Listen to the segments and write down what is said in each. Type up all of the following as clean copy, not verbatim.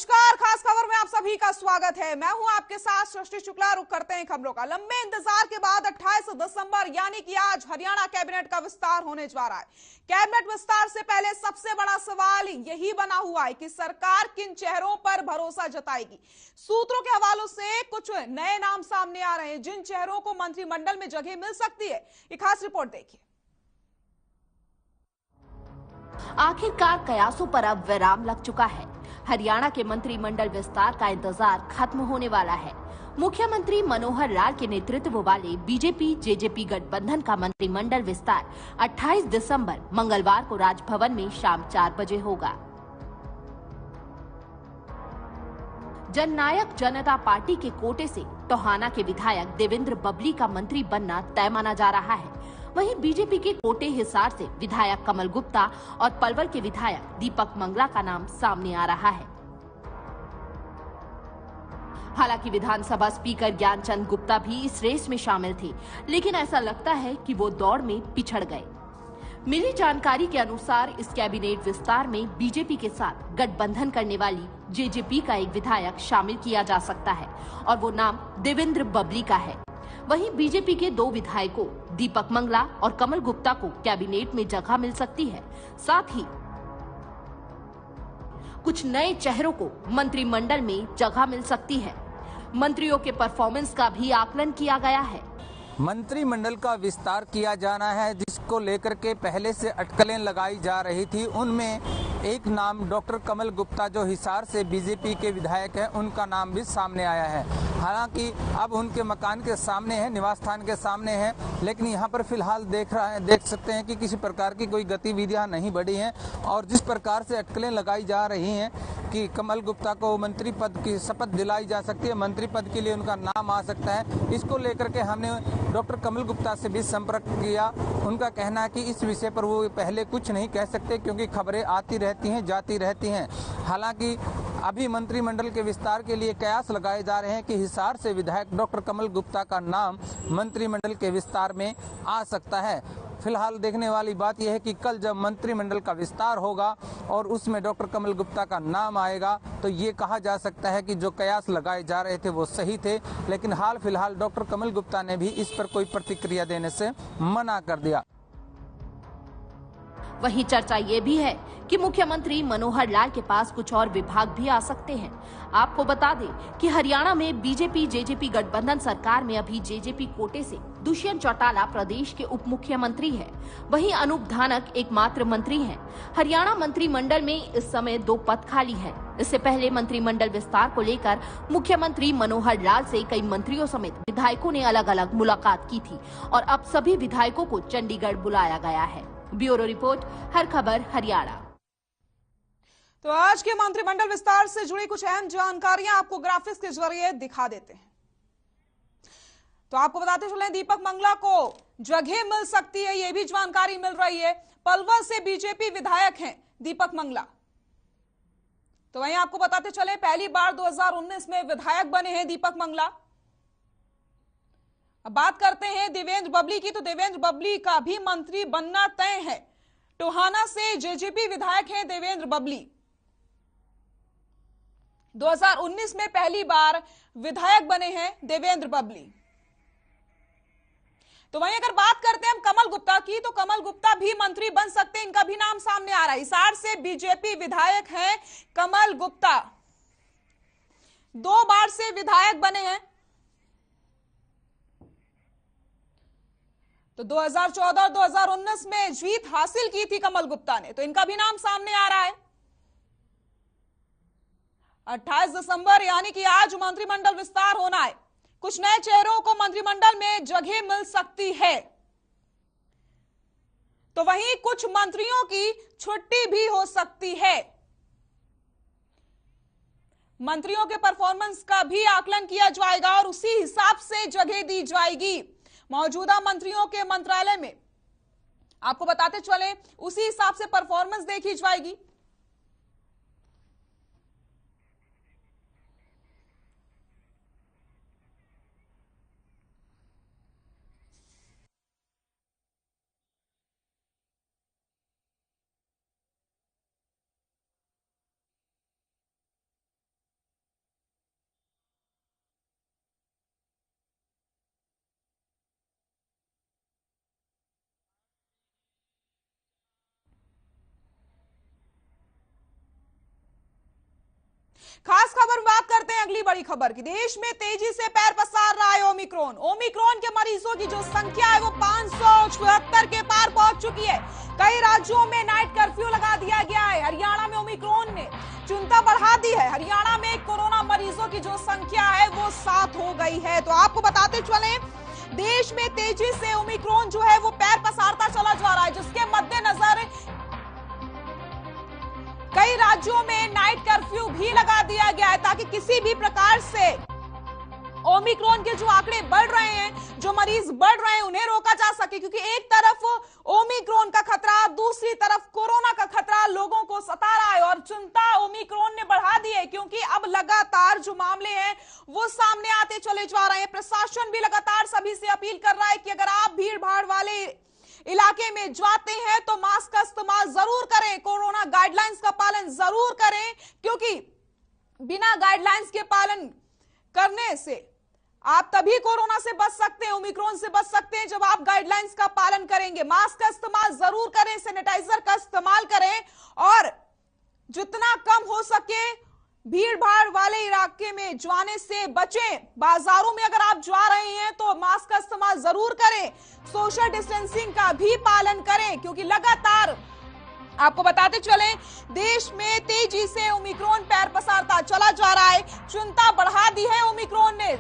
नमस्कार, खास खबर में आप सभी का स्वागत है। मैं हूं आपके साथ सृष्टि शुक्ला। रुक करते हैं खबरों का। लंबे इंतजार के बाद 28 दिसंबर यानी कि आज हरियाणा कैबिनेट का विस्तार होने जा रहा है। कैबिनेट विस्तार से पहले सबसे बड़ा सवाल यही बना हुआ है कि सरकार किन चेहरों पर भरोसा जताएगी। सूत्रों के हवालों से कुछ नए नाम सामने आ रहे हैं जिन चेहरों को मंत्रिमंडल में जगह मिल सकती है। एक खास रिपोर्ट देखिए। आखिरकार कयासों पर अब विराम लग चुका है। हरियाणा के मंत्रिमंडल विस्तार का इंतजार खत्म होने वाला है। मुख्यमंत्री मनोहर लाल के नेतृत्व वाले बीजेपी जेजेपी गठबंधन का मंत्रिमंडल विस्तार 28 दिसंबर मंगलवार को राजभवन में शाम 4 बजे होगा। जननायक जनता पार्टी के कोटे से टोहाना के विधायक देवेंद्र बबली का मंत्री बनना तय माना जा रहा है। वहीं बीजेपी के कोटे हिसार से विधायक कमल गुप्ता और पलवल के विधायक दीपक मंगला का नाम सामने आ रहा है। हालांकि विधानसभा स्पीकर ज्ञानचंद गुप्ता भी इस रेस में शामिल थे, लेकिन ऐसा लगता है कि वो दौड़ में पिछड़ गए। मिली जानकारी के अनुसार इस कैबिनेट विस्तार में बीजेपी के साथ गठबंधन करने वाली जेजेपी का एक विधायक शामिल किया जा सकता है और वो नाम देवेंद्र बबली का है। वहीं बीजेपी के 2 विधायकों दीपक मंगला और कमल गुप्ता को कैबिनेट में जगह मिल सकती है। साथ ही कुछ नए चेहरों को मंत्रिमंडल में जगह मिल सकती है। मंत्रियों के परफॉर्मेंस का भी आकलन किया गया है। मंत्रिमंडल का विस्तार किया जाना है, जिसको लेकर के पहले से अटकलें लगाई जा रही थी। उनमें एक नाम डॉक्टर कमल गुप्ता जो हिसार से बीजेपी के विधायक हैं, उनका नाम भी सामने आया है। हालांकि अब उनके मकान के सामने है, निवास स्थान के सामने है, लेकिन यहाँ पर फिलहाल देख सकते हैं कि किसी प्रकार की कोई गतिविधियाँ नहीं बढ़ी हैं। और जिस प्रकार से अटकलें लगाई जा रही हैं कि कमल गुप्ता को मंत्री पद की शपथ दिलाई जा सकती है, मंत्री पद के लिए उनका नाम आ सकता है, इसको लेकर के हमने डॉक्टर कमल गुप्ता से भी संपर्क किया। उनका कहना है कि इस विषय पर वो पहले कुछ नहीं कह सकते क्योंकि खबरें आती रहती हैं, जाती रहती हैं। हालांकि अभी मंत्रिमंडल के विस्तार के लिए कयास लगाए जा रहे हैं कि हिसार से विधायक डॉक्टर कमल गुप्ता का नाम मंत्रिमंडल के विस्तार में आ सकता है। फिलहाल देखने वाली बात यह है कि कल जब मंत्रिमंडल का विस्तार होगा और उसमें डॉक्टर कमल गुप्ता का नाम आएगा तो ये कहा जा सकता है कि जो कयास लगाए जा रहे थे वो सही थे। लेकिन हाल फिलहाल डॉक्टर कमल गुप्ता ने भी इस पर कोई प्रतिक्रिया देने से मना कर दिया। वहीं चर्चा ये भी है कि मुख्यमंत्री मनोहर लाल के पास कुछ और विभाग भी आ सकते हैं। आपको बता दें कि हरियाणा में बीजेपी जेजेपी गठबंधन सरकार में अभी जेजेपी कोटे से दुष्यंत चौटाला प्रदेश के उप मुख्यमंत्री हैं। वहीं अनूप धानक एकमात्र मंत्री हैं। हरियाणा मंत्रिमंडल में इस समय 2 पद खाली हैं। इससे पहले मंत्रिमंडल विस्तार को लेकर मुख्यमंत्री मनोहर लाल से कई मंत्रियों समेत विधायकों ने अलग अलग मुलाकात की थी और अब सभी विधायकों को चंडीगढ़ बुलाया गया है। ब्यूरो रिपोर्ट, हर खबर हरियाणा। तो आज के मंत्रिमंडल विस्तार से जुड़ी कुछ अहम जानकारियां आपको ग्राफिक्स के जरिए दिखा देते हैं। तो आपको बताते चले दीपक मंगला को जगह मिल सकती है, यह भी जानकारी मिल रही है। पलवल से बीजेपी विधायक हैं दीपक मंगला। तो वहीं आपको बताते चले पहली बार 2019 में विधायक बने हैं दीपक मंगला। अब बात करते हैं देवेंद्र बबली की। तो देवेंद्र बबली का भी मंत्री बनना तय है। टोहाना से जेजेपी विधायक हैं देवेंद्र बबली। 2019 में पहली बार विधायक बने हैं देवेंद्र बबली। तो वहीं अगर बात करते हैं हम कमल गुप्ता की, तो कमल गुप्ता भी मंत्री बन सकते हैं। इनका भी नाम सामने आ रहा है। हिसार से बीजेपी विधायक हैं कमल गुप्ता, 2 बार से विधायक बने हैं। तो 2014 और 2019 में जीत हासिल की थी कमल गुप्ता ने, तो इनका भी नाम सामने आ रहा है। 28 दिसंबर यानी कि आज मंत्रिमंडल विस्तार होना है। कुछ नए चेहरों को मंत्रिमंडल में जगह मिल सकती है। तो वहीं कुछ मंत्रियों की छुट्टी भी हो सकती है। मंत्रियों के परफॉर्मेंस का भी आकलन किया जाएगा और उसी हिसाब से जगह दी जाएगी। मौजूदा मंत्रियों के मंत्रालय में आपको बताते चले उसी हिसाब से परफॉर्मेंस देखी जाएगी। खास खबर में बात करते हैं अगली बड़ी खबर की। देश में तेजी से पैर पसार रहा है ओमिक्रॉन। ओमिक्रॉन के मरीजों की जो संख्या है वो 576 के पार पहुंच चुकी है। कई राज्यों में नाइट कर्फ्यू लगा दिया गया है। हरियाणा में ओमिक्रॉन ने चिंता बढ़ा दी है। हरियाणा में कोरोना मरीजों की जो संख्या है वो 7 हो गई है। तो आपको बताते चले, देश में तेजी से ओमिक्रॉन जो है वो पैर पसारता चला जा रहा है, जिसके मद्देनजर कई राज्यों में नाइट कर्फ्यू भी लगा दिया गया है ताकि किसी भी प्रकार से ओमिक्रॉन के जो आंकड़े बढ़ रहे हैं, जो मरीज बढ़ रहे हैं, उन्हें रोका जा सके। क्योंकि एक तरफ ओमिक्रॉन का खतरा, दूसरी तरफ कोरोना का खतरा लोगों को सता रहा है और चिंता ओमिक्रॉन ने बढ़ा दी है, क्योंकि अब लगातार जो मामले हैं वो सामने आते चले जा रहे हैं। प्रशासन भी लगातार सभी से अपील कर रहा है कि अगर आप भीड़ भाड़ वाले इलाके में जाते हैं तो मास्क का इस्तेमाल जरूर करें, कोरोना गाइडलाइंस का पालन जरूर करें, क्योंकि बिना गाइडलाइंस के पालन करने से आप तभी कोरोना से बच सकते हैं, ओमिक्रॉन से बच सकते हैं, जब आप गाइडलाइंस का पालन करेंगे। मास्क का इस्तेमाल जरूर करें, सैनिटाइजर का इस्तेमाल करें और जितना कम हो सके भीड़ भाड़ वाले इलाके में जाने से बचें। बाजारों में अगर आप जा रहे हैं तो मास्क का इस्तेमाल जरूर करें, सोशल डिस्टेंसिंग का भी पालन करें, क्योंकि लगातार आपको बताते चलें देश में तेजी से ओमिक्रॉन पैर पसारता चला जा रहा है। चिंता बढ़ा दी है ओमिक्रॉन ने।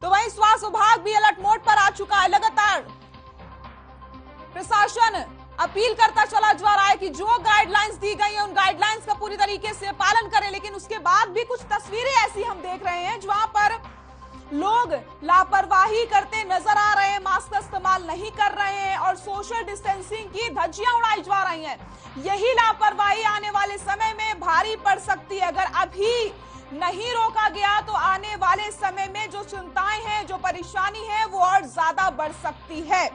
तो वहीं स्वास्थ्य विभाग भी अलर्ट मोड पर आ चुका है। लगातार प्रशासन अपील करता चला जा रहा है कि जो गाइडलाइंस दी गई है उन गाइडलाइंस का पूरी तरीके से पालन करें। लेकिन उसके बाद भी कुछ तस्वीरें ऐसी हम देख रहे हैं जहां पर लोग लापरवाही करते नजर आ रहे हैं, मास्क का इस्तेमाल नहीं कर रहे हैं और सोशल डिस्टेंसिंग की धज्जियां उड़ाई जा रही हैं। यही लापरवाही आने वाले समय में भारी पड़ सकती है। अगर अभी नहीं रोका गया तो आने वाले समय में जो चिंताएं हैं, जो परेशानी है, वो और ज्यादा बढ़ सकती है।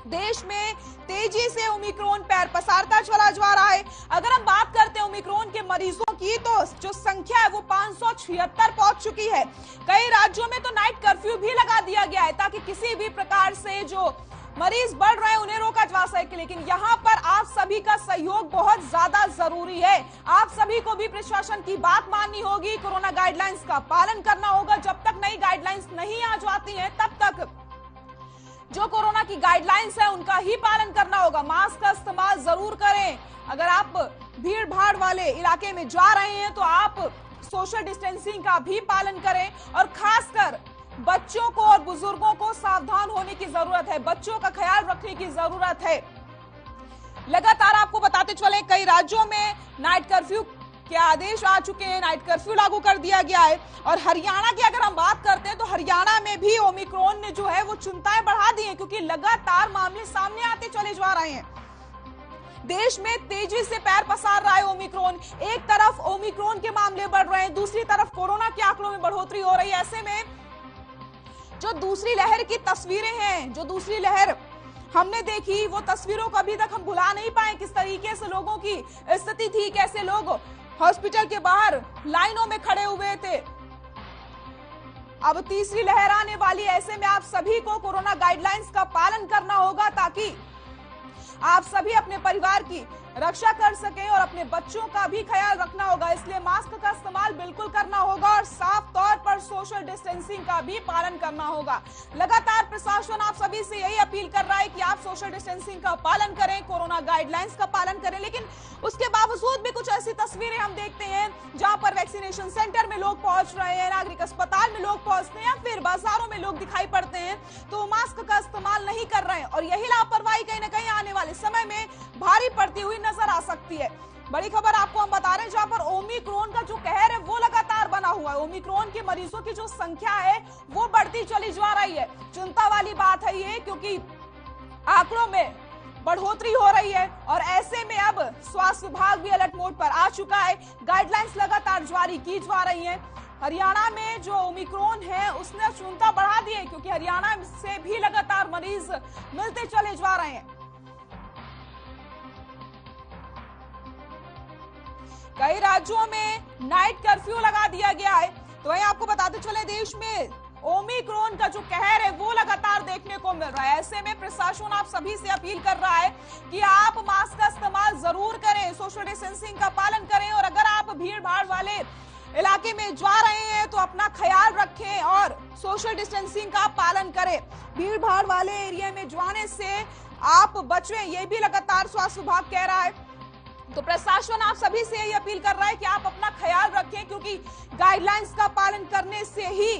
देश में तेजी से ओमिक्रॉन पैर पसारता चला जा रहा है। अगर हम बात करते हैं ओमिक्रॉन के मरीजों की, तो जो संख्या है वो 576 पहुंच चुकी है। कई राज्यों में तो नाइट कर्फ्यू भी लगा दिया गया है ताकि किसी भी प्रकार से जो मरीज बढ़ रहे हैं उन्हें रोका जा सके। लेकिन यहाँ पर आप सभी का सहयोग बहुत ज्यादा जरूरी है। आप सभी को भी प्रशासन की बात माननी होगी, कोरोना गाइडलाइंस का पालन करना होगा। जब तक नई गाइडलाइंस नहीं आ जाती है तब तक जो कोरोना की गाइडलाइंस है उनका ही पालन करना होगा। मास्क का इस्तेमाल जरूर करें। अगर आप भीड़ भाड़ वाले इलाके में जा रहे हैं तो आप सोशल डिस्टेंसिंग का भी पालन करें और खासकर बच्चों को और बुजुर्गों को सावधान होने की जरूरत है, बच्चों का ख्याल रखने की जरूरत है। लगातार आपको बताते चले कई राज्यों में नाइट कर्फ्यू के आदेश आ चुके हैं, नाइट कर्फ्यू लागू कर दिया गया है। और हरियाणा की अगर हम बात करते हैं तो हरियाणा में भी ओमिक्रॉन ने जो है वो चिंताएं बढ़ा दी हैं, क्योंकि लगातार मामले सामने आते चले जा रहे हैं। देश में तेजी से पैर पसार रहा है ओमिक्रॉन। एक तरफ ओमिक्रॉन के मामले बढ़ रहे हैं, दूसरी तरफ कोरोना के आंकड़ों में बढ़ोतरी हो रही है। ऐसे में जो दूसरी लहर की तस्वीरें हैं, जो दूसरी लहर हमने देखी, वो तस्वीरों को अभी तक हम भुला नहीं पाए। किस तरीके से लोगों की स्थिति थी, कैसे लोग हॉस्पिटल के बाहर लाइनों में खड़े हुए थे। अब तीसरी लहर आने वाली है। ऐसे में आप सभी को कोरोना गाइडलाइंस का पालन करना होगा ताकि आप सभी अपने परिवार की रक्षा कर सकें और अपने बच्चों का भी ख्याल रखना होगा। इसलिए मास्क का इस्तेमाल बिल्कुल करना होगा और साफ तौर पर सोशल डिस्टेंसिंग का भी पालन करना होगा। लगातार प्रशासन आप सभी से यही अपील कर रहा है कि आप सोशल डिस्टेंसिंग का पालन करें, कोरोना गाइडलाइंस का पालन करें। लेकिन उसके बावजूद भी कुछ ऐसी तस्वीरें हम देखते हैं जहां पर वैक्सीनेशन सेंटर में लोग पहुंच रहे हैं, नागरिक अस्पताल में लोग पहुंचते हैं या फिर बाजारों में लोग दिखाई पड़ते हैं तो मास्क का इस्तेमाल नहीं कर रहे हैं। और यही लापरवाही कहीं ना कहीं आने वाले समय में भारी पड़ती हुई नजर आ सकती है। बड़ी खबर आपको हम बता रहे हैं जहां पर ओमिक्रॉन का जो कहर है वो लगातार बना हुआ है। ओमिक्रॉन के मरीजों की जो संख्या है वो बढ़ती चली जा रही है। चिंता वाली बात है ये, क्योंकि आंकड़ों में बढ़ोतरी हो रही है और ऐसे में अब स्वास्थ्य विभाग भी अलर्ट मोड पर आ चुका है। गाइडलाइंस लगातार जारी की जा रही है। हरियाणा में जो ओमिक्रॉन है उसने चिंता बढ़ा दी है, क्योंकि हरियाणा से भी लगातार मरीज मिलते चले जा रहे हैं। कई राज्यों में नाइट कर्फ्यू लगा दिया गया है। तो वहीं आपको बताते चले देश में ओमिक्रॉन का जो कहर है वो लगातार देखने को मिल रहा है। ऐसे में प्रशासन आप सभी से अपील कर रहा है कि आप मास्क का इस्तेमाल जरूर करें, सोशल डिस्टेंसिंग का पालन करें और अगर आप भीड़ भाड़ वाले इलाके में जा रहे हैं तो अपना ख्याल रखें और सोशल डिस्टेंसिंग का पालन करें। भीड़ भाड़ वाले एरिया में जाने से आप बचें, ये भी लगातार स्वास्थ्य विभाग कह रहा है। तो प्रशासन आप सभी से यही अपील कर रहा है कि आप अपना ख्याल रखें, क्योंकि गाइडलाइंस का पालन करने से ही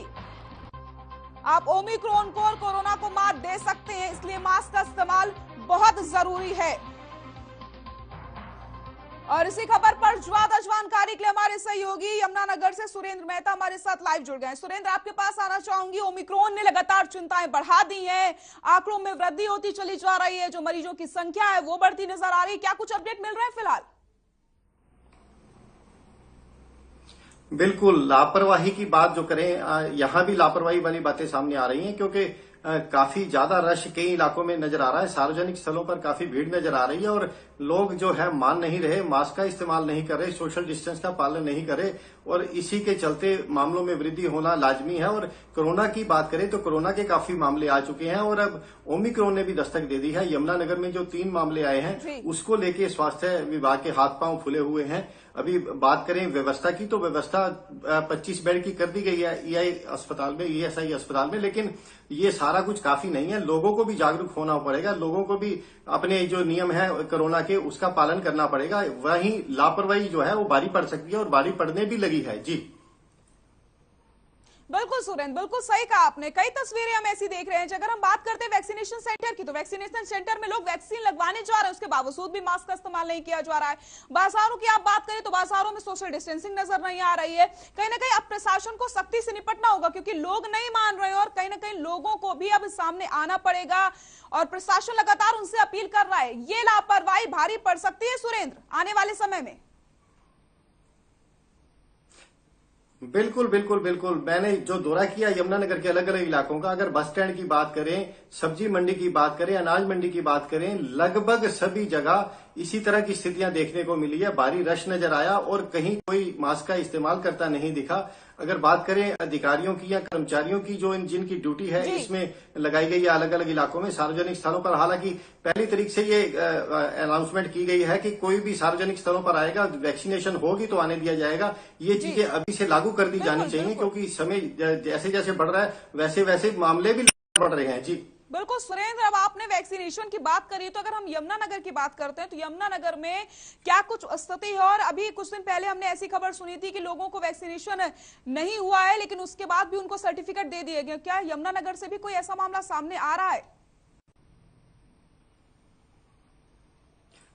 आप ओमिक्रॉन को और कोरोना को मात दे सकते हैं। इसलिए मास्क का इस्तेमाल बहुत जरूरी है। और इसी खबर पर ज्यादा जानकारी के लिए हमारे सहयोगी यमुनानगर से सुरेंद्र मेहता हमारे साथ लाइव जुड़ गए हैं। सुरेंद्र, आपके पास आना चाहूंगी। ओमिक्रॉन ने लगातार चिंताएं बढ़ा दी हैं, आंकड़ों में वृद्धि होती चली जा रही है, जो मरीजों की संख्या है वो बढ़ती नजर आ रही है। क्या कुछ अपडेट मिल रहे हैं फिलहाल? बिल्कुल, लापरवाही की बात जो करें, यहां भी लापरवाही वाली बातें सामने आ रही हैं, क्योंकि काफी ज्यादा रश कई इलाकों में नजर आ रहा है। सार्वजनिक स्थलों पर काफी भीड़ नजर आ रही है और लोग जो है मान नहीं रहे, मास्क का इस्तेमाल नहीं कर रहे, सोशल डिस्टेंस का पालन नहीं कर रहे और इसी के चलते मामलों में वृद्धि होना लाजमी है। और कोरोना की बात करें तो कोरोना के काफी मामले आ चुके हैं और अब ओमिक्रॉन ने भी दस्तक दे दी है। यमुनानगर में जो 3 मामले आए हैं उसको लेके स्वास्थ्य विभाग के हाथ पांव फूले हुए हैं। अभी बात करें व्यवस्था की तो व्यवस्था 25 बेड की कर दी गई है ईएसआई अस्पताल में, लेकिन ये सारा कुछ काफी नहीं है। लोगों को भी जागरूक होना पड़ेगा, लोगों को भी अपने जो नियम है कोरोना के उसका पालन करना पड़ेगा। वहीं लापरवाही जो है वो भारी पड़ सकती है और भारी पड़ने भी लगी है। जी बिल्कुल सुरेंद्र, बिल्कुल सही कहा आपने। कई तस्वीरें हम ऐसी देख रहे हैं। अगर हम बात करते हैं वैक्सीनेशन सेंटर की, तो वैक्सीनेशन सेंटर में लोग वैक्सीन लगवाने जा रहे हैं, उसके बावजूद भी मास्क का इस्तेमाल नहीं किया जा रहा है। बाजारों की आप बात करें तो बाजारों में सोशल डिस्टेंसिंग नजर नहीं आ रही है। कहीं ना कहीं अब प्रशासन को सख्ती से निपटना होगा, क्योंकि लोग नहीं मान रहे हैं और कहीं ना कहीं लोगों को भी अब सामने आना पड़ेगा और प्रशासन लगातार उनसे अपील कर रहा है। ये लापरवाही भारी पड़ सकती है सुरेंद्र आने वाले समय में। बिल्कुल बिल्कुल बिल्कुल, मैंने जो दौरा किया यमुनानगर के अलग अलग इलाकों का, अगर बस स्टैंड की बात करें, सब्जी मंडी की बात करें, अनाज मंडी की बात करें, लगभग सभी जगह इसी तरह की स्थितियां देखने को मिली है। भारी रश नजर आया और कहीं कोई मास्क का इस्तेमाल करता नहीं दिखा। अगर बात करें अधिकारियों की या कर्मचारियों की जो जिनकी ड्यूटी है इसमें लगाई गई है अलग अलग इलाकों में सार्वजनिक स्थलों पर, हालांकि पहली तारीख से ये अनाउंसमेंट की गई है कि कोई भी सार्वजनिक स्थलों पर आएगा वैक्सीनेशन होगी तो आने दिया जाएगा। ये चीजें अभी से लागू कर दी जानी चाहिए, क्योंकि समय जैसे जैसे बढ़ रहा है वैसे वैसे मामले भी बढ़ रहे हैं। जी बिल्कुल सुरेंद्र, अब आपने वैक्सीनेशन की बात करी तो अगर हम यमुनानगर की बात करते हैं तो यमुनानगर में क्या कुछ स्थिति है? और अभी कुछ दिन पहले हमने ऐसी खबर सुनी थी कि लोगों को वैक्सीनेशन नहीं हुआ है, लेकिन उसके बाद भी उनको सर्टिफिकेट दे दिए गए। क्या यमुनानगर से भी कोई ऐसा मामला सामने आ रहा है?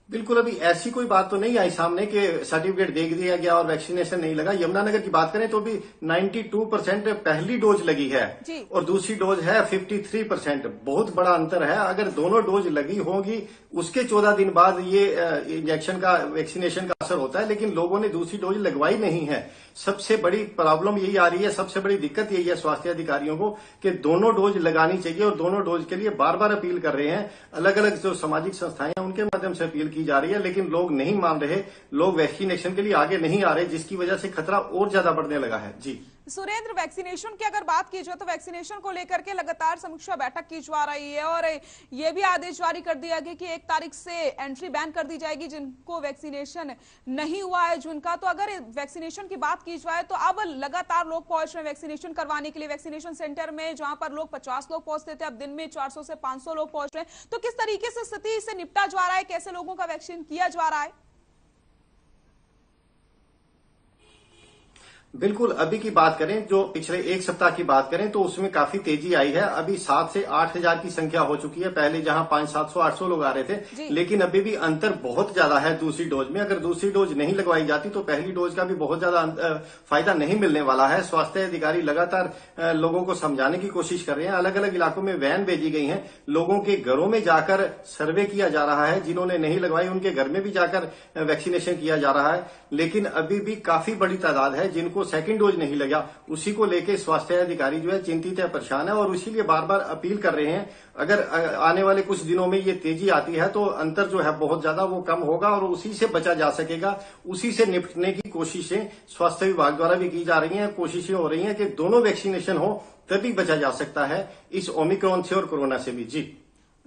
बिल्कुल, अभी ऐसी कोई बात तो नहीं आई सामने कि सर्टिफिकेट दे दिया गया और वैक्सीनेशन नहीं लगा। यमुनानगर की बात करें तो भी 92% पहली डोज लगी है और दूसरी डोज है 53%। बहुत बड़ा अंतर है। अगर दोनों डोज लगी होगी उसके 14 दिन बाद ये इंजेक्शन का वैक्सीनेशन का असर होता है, लेकिन लोगों ने दूसरी डोज लगवाई नहीं है। सबसे बड़ी प्रॉब्लम यही आ रही है, सबसे बड़ी दिक्कत यही है स्वास्थ्य अधिकारियों को कि दोनों डोज लगानी चाहिए और दोनों डोज के लिए बार बार अपील कर रहे हैं। अलग अलग जो सामाजिक संस्थाएं हैं उनके माध्यम से अपील की जा रही है, लेकिन लोग नहीं मान रहे, लोग वैक्सीनेशन के लिए आगे नहीं आ रहे, जिसकी वजह से खतरा और ज्यादा बढ़ने लगा है। जी सुरेंद्र, वैक्सीनेशन की अगर बात की जाए तो वैक्सीनेशन को लेकर के लगातार समीक्षा बैठक की जा रही है और ये भी आदेश जारी कर दिया गया कि 1 तारीख से एंट्री बैन कर दी जाएगी जिनको वैक्सीनेशन नहीं हुआ है जिनका। तो अगर वैक्सीनेशन की बात की जाए तो अब लगातार लोग पहुंच रहे हैं वैक्सीनेशन करवाने के लिए। वैक्सीनेशन सेंटर में जहां पर लोग 50 लोग पहुंचते थे, अब दिन में 400 से 500 लोग पहुंच रहे हैं। तो किस तरीके से स्थिति से निपटा जा रहा है, कैसे लोगों का वैक्सीन किया जा रहा है? बिल्कुल, अभी की बात करें, जो पिछले 1 सप्ताह की बात करें तो उसमें काफी तेजी आई है। अभी 7 से 8 हजार की संख्या हो चुकी है। पहले जहां 500-700-800 लोग आ रहे थे, लेकिन अभी भी अंतर बहुत ज्यादा है दूसरी डोज में। अगर दूसरी डोज नहीं लगवाई जाती तो पहली डोज का भी बहुत ज्यादा फायदा नहीं मिलने वाला है। स्वास्थ्य अधिकारी लगातार लोगों को समझाने की कोशिश कर रहे हैं। अलग अलग इलाकों में वैन भेजी गई है, लोगों के घरों में जाकर सर्वे किया जा रहा है। जिन्होंने नहीं लगवाई उनके घर में भी जाकर वैक्सीनेशन किया जा रहा है, लेकिन अभी भी काफी बड़ी तादाद है जिनको सेकंड डोज नहीं लगा। उसी को लेके स्वास्थ्य अधिकारी जो है चिंतित है, परेशान है और इसीलिए बार बार अपील कर रहे हैं। अगर आने वाले कुछ दिनों में ये तेजी आती है तो अंतर जो है बहुत ज्यादा वो कम होगा और उसी से बचा जा सकेगा। उसी से निपटने की कोशिशें स्वास्थ्य विभाग द्वारा भी की जा रही हैं। कोशिशें हो रही हैं कि दोनों वैक्सीनेशन हो तभी बचा जा सकता है इस ओमिक्रॉन से और कोरोना से भी। जी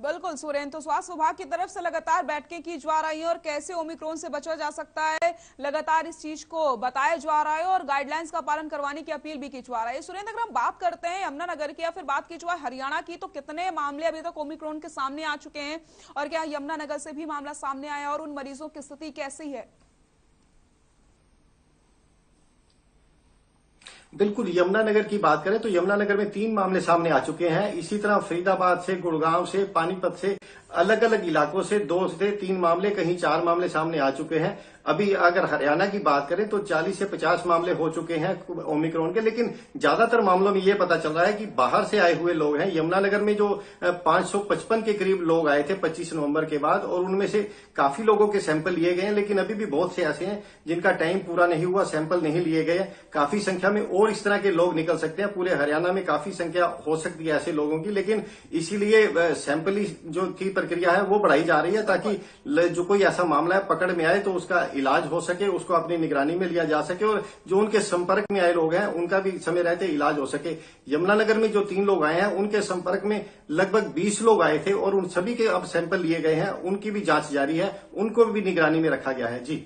बिल्कुल सुरेंद्र, तो स्वास्थ्य विभाग की तरफ से लगातार बैठकें की जा रही हैं और कैसे ओमिक्रॉन से बचा जा सकता है लगातार इस चीज को बताया जा रहा है और गाइडलाइंस का पालन करवाने की अपील भी की जा रही है। सुरेंद्र, अगर हम बात करते हैं यमुनानगर की या फिर बात की जाए हरियाणा की, तो कितने मामले अभी तक ओमिक्रॉन के सामने आ चुके हैं और क्या यमुनानगर से भी मामला सामने आया और उन मरीजों की स्थिति कैसी है? बिल्कुल, यमुनानगर की बात करें तो यमुनानगर में 3 मामले सामने आ चुके हैं। इसी तरह फरीदाबाद से, गुड़गांव से, पानीपत से, अलग अलग इलाकों से 2 से 3 मामले, कहीं 4 मामले सामने आ चुके हैं। अभी अगर हरियाणा की बात करें तो 40 से 50 मामले हो चुके हैं ओमिक्रॉन के, लेकिन ज्यादातर मामलों में ये पता चल रहा है कि बाहर से आए हुए लोग हैं। यमुनानगर में जो 555 के करीब लोग आए थे 25 नवंबर के बाद, और उनमें से काफी लोगों के सैंपल लिए गए हैं, लेकिन अभी भी बहुत से ऐसे हैं जिनका टाइम पूरा नहीं हुआ, सैंपल नहीं लिए गए। काफी संख्या में और इस तरह के लोग निकल सकते हैं। पूरे हरियाणा में काफी संख्या हो सकती है ऐसे लोगों की, लेकिन इसीलिए सैंपलिंग जो की प्रक्रिया है वो बढ़ाई जा रही है ताकि जो कोई ऐसा मामला है पकड़ में आए तो उसका इलाज हो सके, उसको अपनी निगरानी में लिया जा सके और जो उनके संपर्क में आए लोग हैं उनका भी समय रहते इलाज हो सके। यमुनानगर में जो 3 लोग आए हैं उनके संपर्क में लगभग 20 लोग आए थे और उन सभी के अब सैंपल लिए गए हैं, उनकी भी जांच जारी है, उनको भी निगरानी में रखा गया है। जी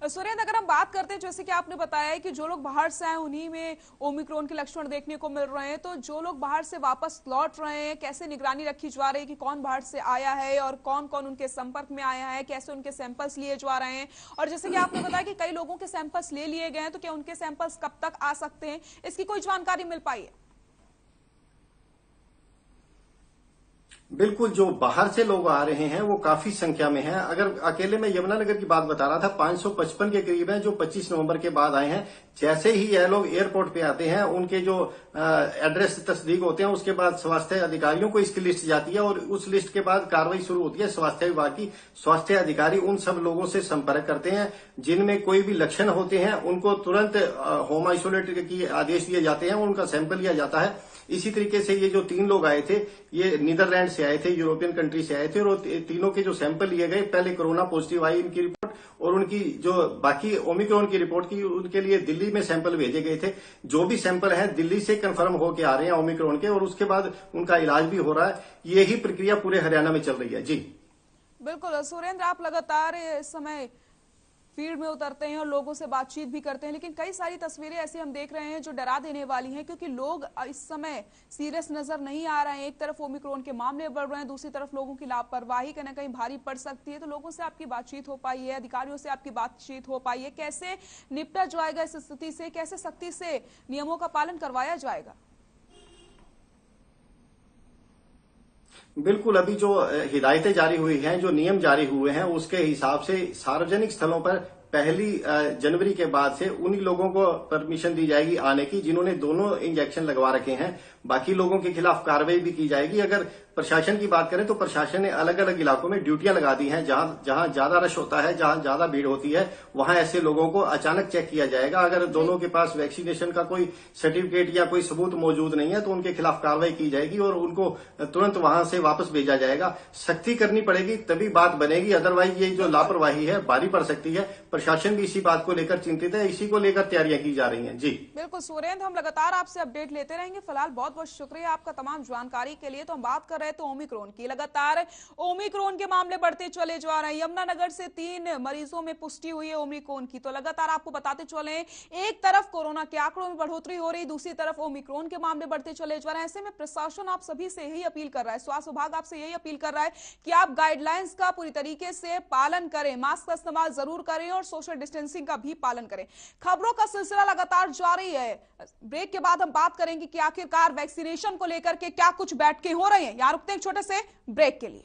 सुरेंद्र, अगर हम बात करते हैं जैसे कि आपने बताया है कि जो लोग बाहर से आए उन्हीं में ओमिक्रॉन के लक्षण देखने को मिल रहे हैं, तो जो लोग बाहर से वापस लौट रहे हैं कैसे निगरानी रखी जा रही है कि कौन बाहर से आया है और कौन कौन उनके संपर्क में आया है, कैसे उनके सैंपल्स लिए जा रहे हैं? और जैसे कि आपने बताया कि कई लोगों के सैंपल्स ले लिए गए हैं, तो क्या उनके सैंपल्स कब तक आ सकते हैं, इसकी कोई जानकारी मिल पाई है? बिल्कुल, जो बाहर से लोग आ रहे हैं वो काफी संख्या में हैं। अगर अकेले मैं यमुनानगर की बात बता रहा था, 555 के करीब हैं जो 25 नवंबर के बाद आए हैं। जैसे ही यह लोग एयरपोर्ट पे आते हैं, उनके जो एड्रेस तस्दीक होते हैं, उसके बाद स्वास्थ्य अधिकारियों को इसकी लिस्ट जाती है और उस लिस्ट के बाद कार्रवाई शुरू होती है। स्वास्थ्य विभाग की स्वास्थ्य अधिकारी उन सब लोगों से संपर्क करते हैं जिनमें कोई भी लक्षण होते हैं, उनको तुरंत होम आइसोलेट की आदेश दिए जाते हैं, उनका सैंपल लिया जाता है। इसी तरीके से ये जो 3 लोग आए थे, ये नीदरलैंड से आए थे, यूरोपियन कंट्री से आए थे और तीनों के जो सैंपल लिए गए, पहले कोरोना पॉजिटिव आई इनकी रिपोर्ट और उनकी जो बाकी ओमिक्रॉन की रिपोर्ट की, उनके लिए दिल्ली में सैंपल भेजे गए थे। जो भी सैंपल हैं दिल्ली से कंफर्म होके आ रहे हैं ओमिक्रॉन के और उसके बाद उनका इलाज भी हो रहा है। यही प्रक्रिया पूरे हरियाणा में चल रही है। जी बिल्कुल सुरेंद्र, आप लगातार इस समय फील्ड में उतरते हैं और लोगों से बातचीत भी करते हैं, लेकिन कई सारी तस्वीरें ऐसी हम देख रहे हैं जो डरा देने वाली हैं, क्योंकि लोग इस समय सीरियस नजर नहीं आ रहे हैं। एक तरफ ओमिक्रॉन के मामले बढ़ रहे हैं, दूसरी तरफ लोगों की लापरवाही कहीं ना कहीं भारी पड़ सकती है। तो लोगों से आपकी बातचीत हो पाई है, अधिकारियों से आपकी बातचीत हो पाई है, कैसे निपटा जाएगा इस स्थिति से, कैसे सख्ती से नियमों का पालन करवाया जाएगा? बिल्कुल, अभी जो हिदायतें जारी हुई हैं, जो नियम जारी हुए हैं, उसके हिसाब से सार्वजनिक स्थलों पर 1 जनवरी के बाद से उन्हीं लोगों को परमिशन दी जाएगी आने की जिन्होंने दोनों इंजेक्शन लगवा रखे हैं। बाकी लोगों के खिलाफ कार्रवाई भी की जाएगी। अगर प्रशासन की बात करें तो प्रशासन ने अलग अलग इलाकों में ड्यूटियां लगा दी हैं। जहां ज्यादा रश होता है, जहां ज्यादा भीड़ होती है, वहां ऐसे लोगों को अचानक चेक किया जाएगा। अगर दोनों के पास वैक्सीनेशन का कोई सर्टिफिकेट या कोई सबूत मौजूद नहीं है तो उनके खिलाफ कार्रवाई की जाएगी और उनको तुरंत वहां से वापस भेजा जाएगा। सख्ती करनी पड़ेगी तभी बात बनेगी, अदरवाइज ये जो लापरवाही है भारी पड़ सकती है। प्रशासन भी इसी बात को लेकर चिंतित है, इसी को लेकर तैयारियां की जा रही हैं। जी बिल्कुल सुरेंद्र, हम लगातार आपसे अपडेट लेते रहेंगे। फिलहाल बहुत बहुत शुक्रिया आपका तमाम जानकारी के लिए। तो हम बात कर रहे थे ओमिक्रॉन की। लगातार ओमिक्रॉन के मामले बढ़ते चले जा रहे हैं। यमुनानगर से 3 मरीजों में पुष्टि हुई है ओमिक्रॉन की। तो लगातार आपको बताते चले, एक तरफ कोरोना के आंकड़ों में बढ़ोतरी हो रही, दूसरी तरफ ओमिक्रॉन के मामले बढ़ते चले जा रहे हैं। ऐसे में प्रशासन आप सभी से यही अपील कर रहा है, स्वास्थ्य विभाग आपसे यही अपील कर रहा है कि आप गाइडलाइंस का पूरी तरीके से पालन करें, मास्क का इस्तेमाल जरूर करें और सोशल डिस्टेंसिंग का भी पालन करें। खबरों का सिलसिला लगातार जारी है। ब्रेक के बाद हम बात करेंगे कि आखिरकार वैक्सीनेशन को लेकर के क्या कुछ बैठकें हो रही हैं। यहां रुकते हैं छोटे से ब्रेक के लिए।